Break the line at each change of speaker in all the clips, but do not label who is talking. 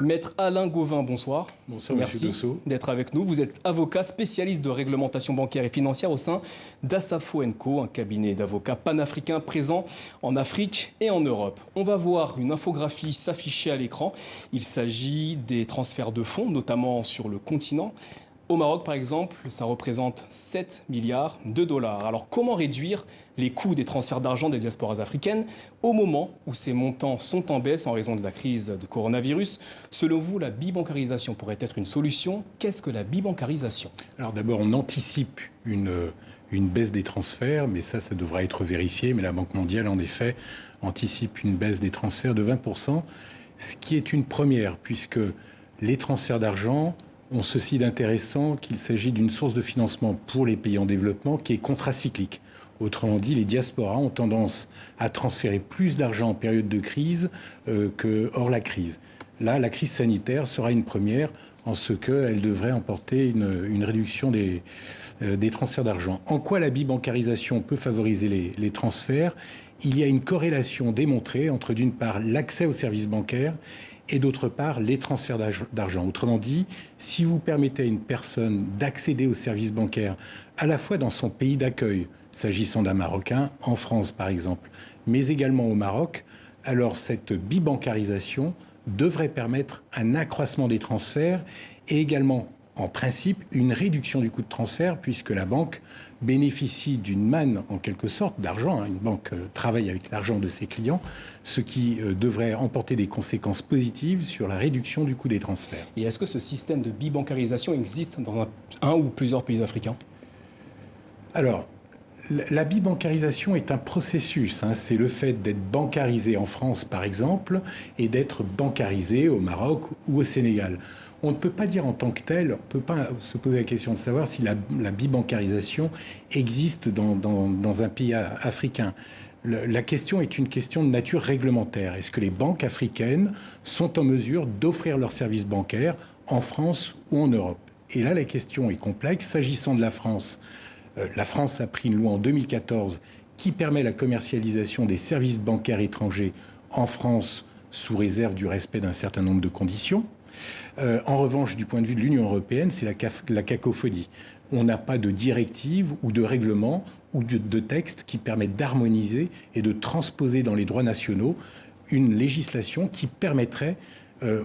Maître Alain Gauvin, bonsoir.
Bonsoir,
Merci d'être avec nous. Vous êtes avocat spécialiste de réglementation bancaire et financière au sein d'Assafo & Co, un cabinet d'avocats panafricains présent en Afrique et en Europe. On va voir une infographie s'afficher à l'écran. Il s'agit des transferts de fonds, notamment sur le continent. Au Maroc, par exemple, ça représente 7 milliards de dollars. Alors, comment réduire les coûts des transferts d'argent des diasporas africaines au moment où ces montants sont en baisse en raison de la crise de coronavirus? Selon vous, la bibancarisation pourrait être une solution. Qu'est-ce que la bibancarisation?
Alors d'abord, on anticipe une baisse des transferts, mais ça devra être vérifié. Mais la Banque mondiale, en effet, anticipe une baisse des transferts de 20%, ce qui est une première, puisque les transferts d'argent ont ceci d'intéressant qu'il s'agit d'une source de financement pour les pays en développement qui est contracyclique. Autrement dit, les diasporas ont tendance à transférer plus d'argent en période de crise que hors la crise. Là, la crise sanitaire sera une première en ce qu'elle devrait emporter une réduction des transferts d'argent. En quoi la bibancarisation peut favoriser les transferts? Il y a une corrélation démontrée entre, d'une part, l'accès aux services bancaires et d'autre part, les transferts d'argent. Autrement dit, si vous permettez à une personne d'accéder aux services bancaires à la fois dans son pays d'accueil, s'agissant d'un Marocain, en France par exemple, mais également au Maroc, alors cette bibancarisation devrait permettre un accroissement des transferts et également, en principe, une réduction du coût de transfert puisque la banque bénéficie d'une manne, en quelque sorte, d'argent. Une banque travaille avec l'argent de ses clients, ce qui devrait emporter des conséquences positives sur la réduction du coût des transferts.
Et est-ce que ce système de bibancarisation existe dans un ou plusieurs pays africains?
Alors, la bibancarisation est un processus. C'est le fait d'être bancarisé en France, par exemple, et d'être bancarisé au Maroc ou au Sénégal. On ne peut pas dire en tant que tel, on ne peut pas se poser la question de savoir si la bibancarisation existe dans un pays africain. La question est une question de nature réglementaire. Est-ce que les banques africaines sont en mesure d'offrir leurs services bancaires en France ou en Europe? Et là, la question est complexe. S'agissant de la France a pris une loi en 2014 qui permet la commercialisation des services bancaires étrangers en France sous réserve du respect d'un certain nombre de conditions. En revanche, du point de vue de l'Union européenne, c'est la cacophonie. On n'a pas de directive ou de règlement ou de texte qui permettent d'harmoniser et de transposer dans les droits nationaux une législation qui permettrait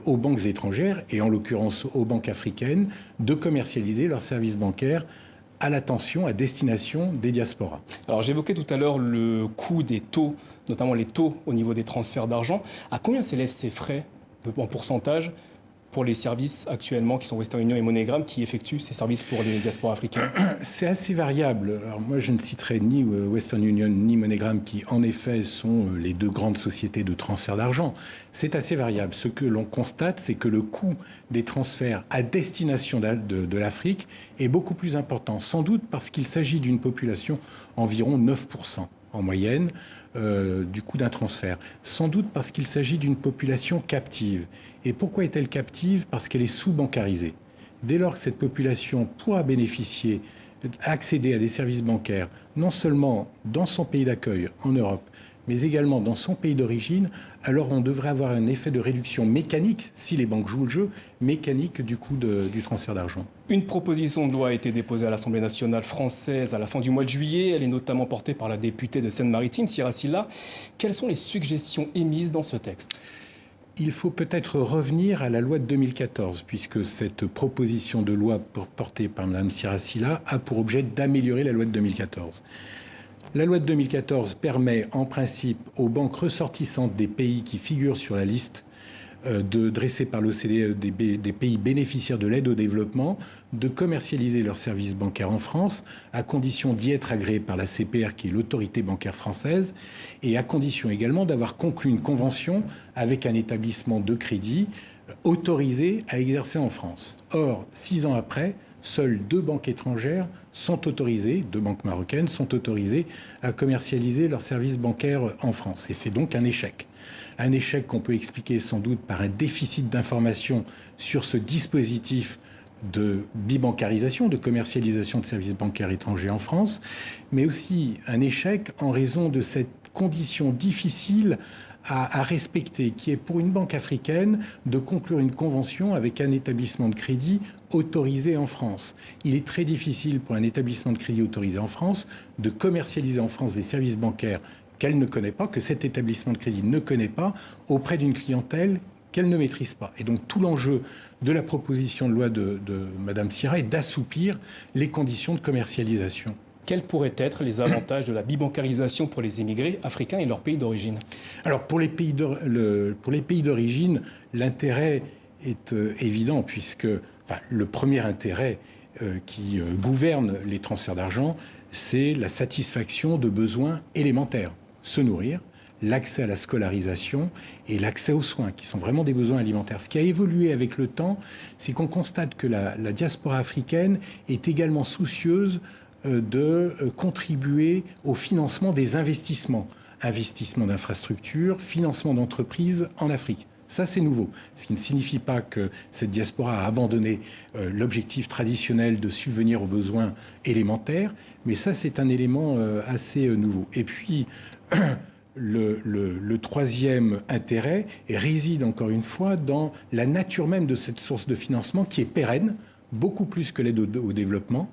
aux banques étrangères, et en l'occurrence aux banques africaines, de commercialiser leurs services bancaires à l'attention, à destination des diasporas.
Alors j'évoquais tout à l'heure le coût des taux, notamment les taux au niveau des transferts d'argent. À combien s'élèvent ces frais en pourcentage pour les services actuellement qui sont Western Union et MoneyGram qui effectuent ces services pour les diasporas africains?
C'est assez variable. Alors moi, je ne citerai ni Western Union ni MoneyGram qui, en effet, sont les deux grandes sociétés de transfert d'argent. C'est assez variable. Ce que l'on constate, c'est que le coût des transferts à destination de l'Afrique est beaucoup plus important. Sans doute parce qu'il s'agit d'une population environ 9% en moyenne du coût d'un transfert. Sans doute parce qu'il s'agit d'une population captive. Et pourquoi est-elle captive? Parce qu'elle est sous-bancarisée. Dès lors que cette population pourra bénéficier, accéder à des services bancaires, non seulement dans son pays d'accueil en Europe, mais également dans son pays d'origine, alors on devrait avoir un effet de réduction mécanique, si les banques jouent le jeu, mécanique du coût du transfert d'argent.
Une proposition de loi a été déposée à l'Assemblée nationale française à la fin du mois de juillet. Elle est notamment portée par la députée de Seine-Maritime, Sira Silla. Quelles sont les suggestions émises dans ce texte?
Il faut peut-être revenir à la loi de 2014, puisque cette proposition de loi portée par Mme Sira Silla a pour objet d'améliorer la loi de 2014. La loi de 2014 permet en principe aux banques ressortissantes des pays qui figurent sur la liste dressée par l'OCDE des pays bénéficiaires de l'aide au développement de commercialiser leurs services bancaires en France à condition d'y être agréés par la CPR qui est l'autorité bancaire française et à condition également d'avoir conclu une convention avec un établissement de crédit autorisé à exercer en France. Or, 6 ans après, seules 2 banques étrangères sont autorisées, 2 banques marocaines sont autorisées à commercialiser leurs services bancaires en France. Et c'est donc un échec. Un échec qu'on peut expliquer sans doute par un déficit d'information sur ce dispositif de bibancarisation, de commercialisation de services bancaires étrangers en France, mais aussi un échec en raison de cette condition difficile à respecter, qui est pour une banque africaine de conclure une convention avec un établissement de crédit autorisé en France. Il est très difficile pour un établissement de crédit autorisé en France de commercialiser en France des services bancaires qu'elle ne connaît pas, que cet établissement de crédit ne connaît pas, auprès d'une clientèle qu'elle ne maîtrise pas. Et donc tout l'enjeu de la proposition de loi de Mme Sierra est d'assouplir les conditions de commercialisation.
Quels pourraient être les avantages de la bibancarisation pour les émigrés africains et leur pays d'origine?
Alors pour les pays d'origine, l'intérêt est évident, puisque le premier intérêt qui gouverne les transferts d'argent, c'est la satisfaction de besoins élémentaires. Se nourrir, l'accès à la scolarisation et l'accès aux soins, qui sont vraiment des besoins alimentaires. Ce qui a évolué avec le temps, c'est qu'on constate que la diaspora africaine est également soucieuse de contribuer au financement des investissements. Investissement d'infrastructures, financement d'entreprises en Afrique. Ça, c'est nouveau. Ce qui ne signifie pas que cette diaspora a abandonné l'objectif traditionnel de subvenir aux besoins élémentaires, mais ça, c'est un élément assez nouveau. Et puis, le troisième intérêt réside, encore une fois, dans la nature même de cette source de financement qui est pérenne, beaucoup plus que l'aide au développement,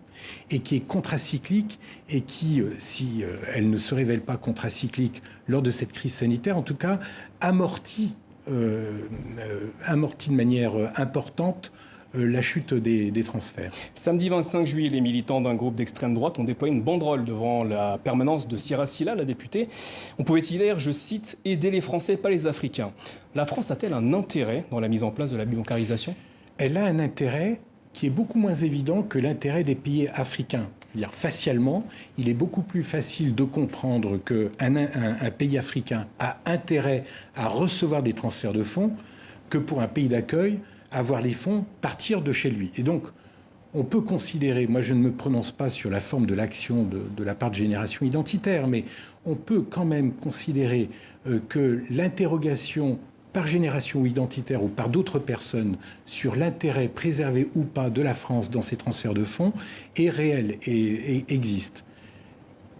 et qui est contracyclique, et qui, si elle ne se révèle pas contracyclique lors de cette crise sanitaire, en tout cas, amortit de manière importante la chute des transferts.
Samedi 25 juillet, les militants d'un groupe d'extrême droite ont déployé une banderole devant la permanence de Sierra Silla, la députée. On pouvait y lire, je cite, « Aider les Français, pas les Africains ». La France a-t-elle un intérêt dans la mise en place de la bibancarisation? Elle a un intérêt qui est beaucoup moins évident que l'intérêt des pays africains.
C'est-à-dire, facialement, il est beaucoup plus facile de comprendre qu'un pays africain a intérêt à recevoir des transferts de fonds que pour un pays d'accueil à voir les fonds partir de chez lui. Et donc, on peut considérer, moi je ne me prononce pas sur la forme de l'action de la part de Génération Identitaire, mais on peut quand même considérer que l'interrogation par Génération Identitaire ou par d'autres personnes sur l'intérêt préservé ou pas de la France dans ces transferts de fonds est réel et existe.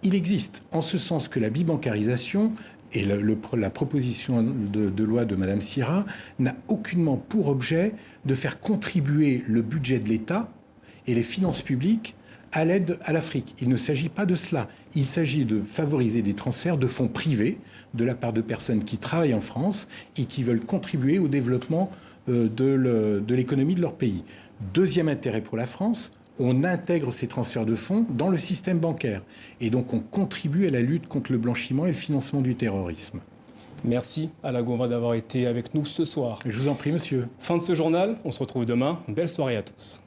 Il existe, en ce sens que la bibancarisation et la proposition de loi de Mme Sierra n'a aucunement pour objet de faire contribuer le budget de l'État et les finances publiques à l'aide à l'Afrique. Il ne s'agit pas de cela. Il s'agit de favoriser des transferts de fonds privés de la part de personnes qui travaillent en France et qui veulent contribuer au développement de l'économie de leur pays. Deuxième intérêt pour la France, on intègre ces transferts de fonds dans le système bancaire. Et donc on contribue à la lutte contre le blanchiment et le financement du terrorisme.
Merci Alain Goumba d'avoir été avec nous ce soir.
Je vous en prie, monsieur.
Fin de ce journal, on se retrouve demain. Belle soirée à tous.